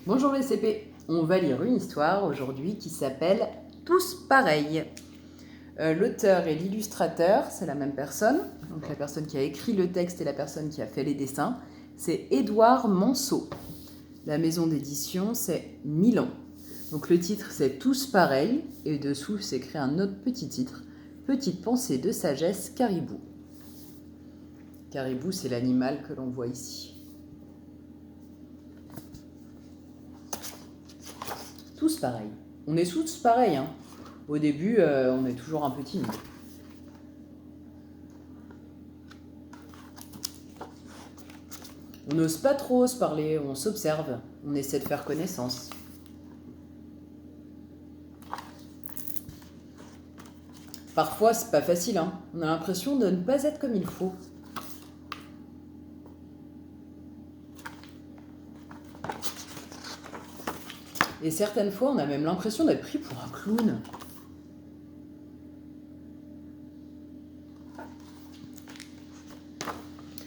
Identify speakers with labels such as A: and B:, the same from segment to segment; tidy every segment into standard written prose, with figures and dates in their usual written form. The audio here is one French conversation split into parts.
A: Bonjour les CP, on va lire une histoire aujourd'hui qui s'appelle « Tous pareils ». L'auteur et l'illustrateur, c'est la même personne, donc la personne qui a écrit le texte et la personne qui a fait les dessins, c'est Édouard Manceau. La maison d'édition, c'est Milan. Donc le titre, c'est « Tous pareils » et dessous, c'est écrit un autre petit titre, « Petite pensée de sagesse, caribou ». Caribou, c'est l'animal que l'on voit ici. Tous pareils. On est tous pareils. Hein. Au début, on est toujours un peu timide. On n'ose pas trop se parler, on s'observe, on essaie de faire connaissance. Parfois, c'est pas facile, hein. On a l'impression de ne pas être comme il faut. Et certaines fois, on a même l'impression d'être pris pour un clown.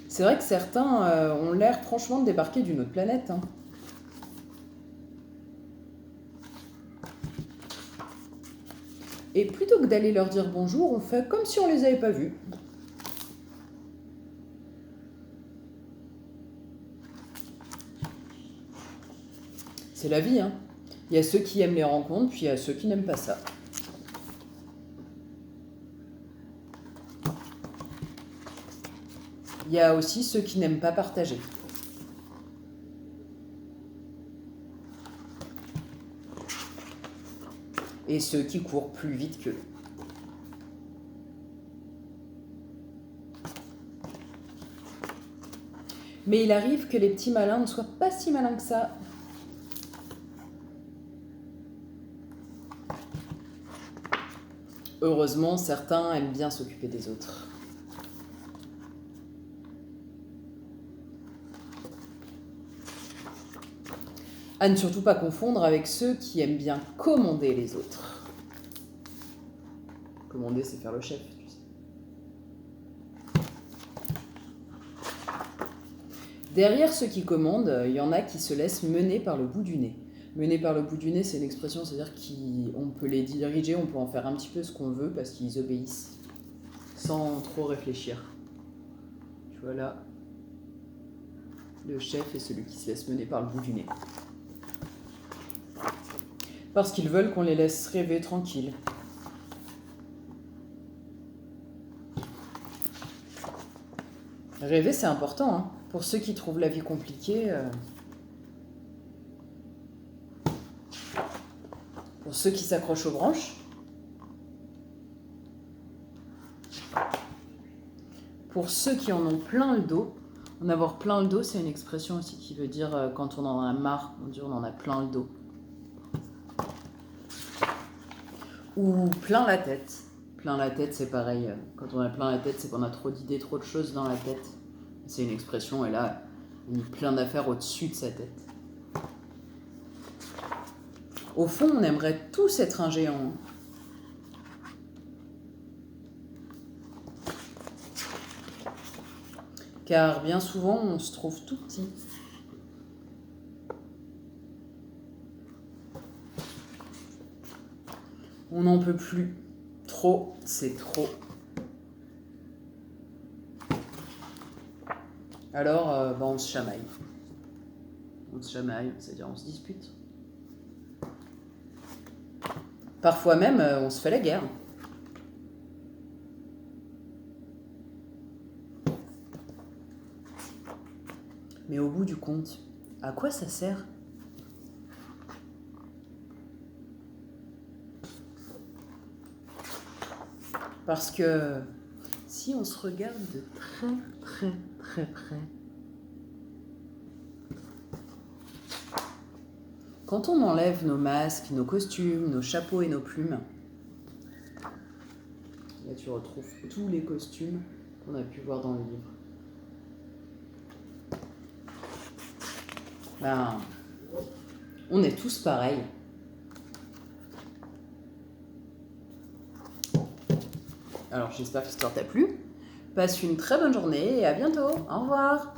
A: C'est vrai que certains ont l'air franchement de débarquer d'une autre planète. Hein. Et plutôt que d'aller leur dire bonjour, on fait comme si on les avait pas vus. C'est la vie, hein. Il y a ceux qui aiment les rencontres, puis il y a ceux qui n'aiment pas ça. Il y a aussi ceux qui n'aiment pas partager. Et ceux qui courent plus vite qu'eux. Mais il arrive que les petits malins ne soient pas si malins que ça. Heureusement, certains aiment bien s'occuper des autres. À ne surtout pas confondre avec ceux qui aiment bien commander les autres. Commander, c'est faire le chef, tu sais. Derrière ceux qui commandent, il y en a qui se laissent mener par le bout du nez. Mener par le bout du nez, c'est une expression, c'est-à-dire qu'on peut les diriger, on peut en faire un petit peu ce qu'on veut parce qu'ils obéissent, sans trop réfléchir. Tu vois là, le chef est celui qui se laisse mener par le bout du nez. Parce qu'ils veulent qu'on les laisse rêver tranquilles. Rêver, c'est important, hein. Pour ceux qui trouvent la vie compliquée, pour ceux qui s'accrochent aux branches, pour ceux qui en ont plein le dos. En avoir plein le dos, c'est une expression aussi qui veut dire quand on en a marre, on dit on en a plein le dos. Ou plein la tête. Plein la tête, c'est pareil. Quand on a plein la tête, c'est qu'on a trop d'idées, trop de choses dans la tête. C'est une expression, et là, il y a plein d'affaires au-dessus de sa tête. Au fond, on aimerait tous être un géant. Car bien souvent, on se trouve tout petit. On n'en peut plus. Trop, c'est trop. Alors, on se chamaille. On se chamaille, c'est-à-dire on se dispute. Parfois même, on se fait la guerre. Mais au bout du compte, à quoi ça sert ? Parce que si on se regarde de très près, quand on enlève nos masques, nos costumes, nos chapeaux et nos plumes, là tu retrouves tous les costumes qu'on a pu voir dans le livre. On est tous pareils. Alors j'espère que l'histoire t'a plu. Passe une très bonne journée et à bientôt. Au revoir.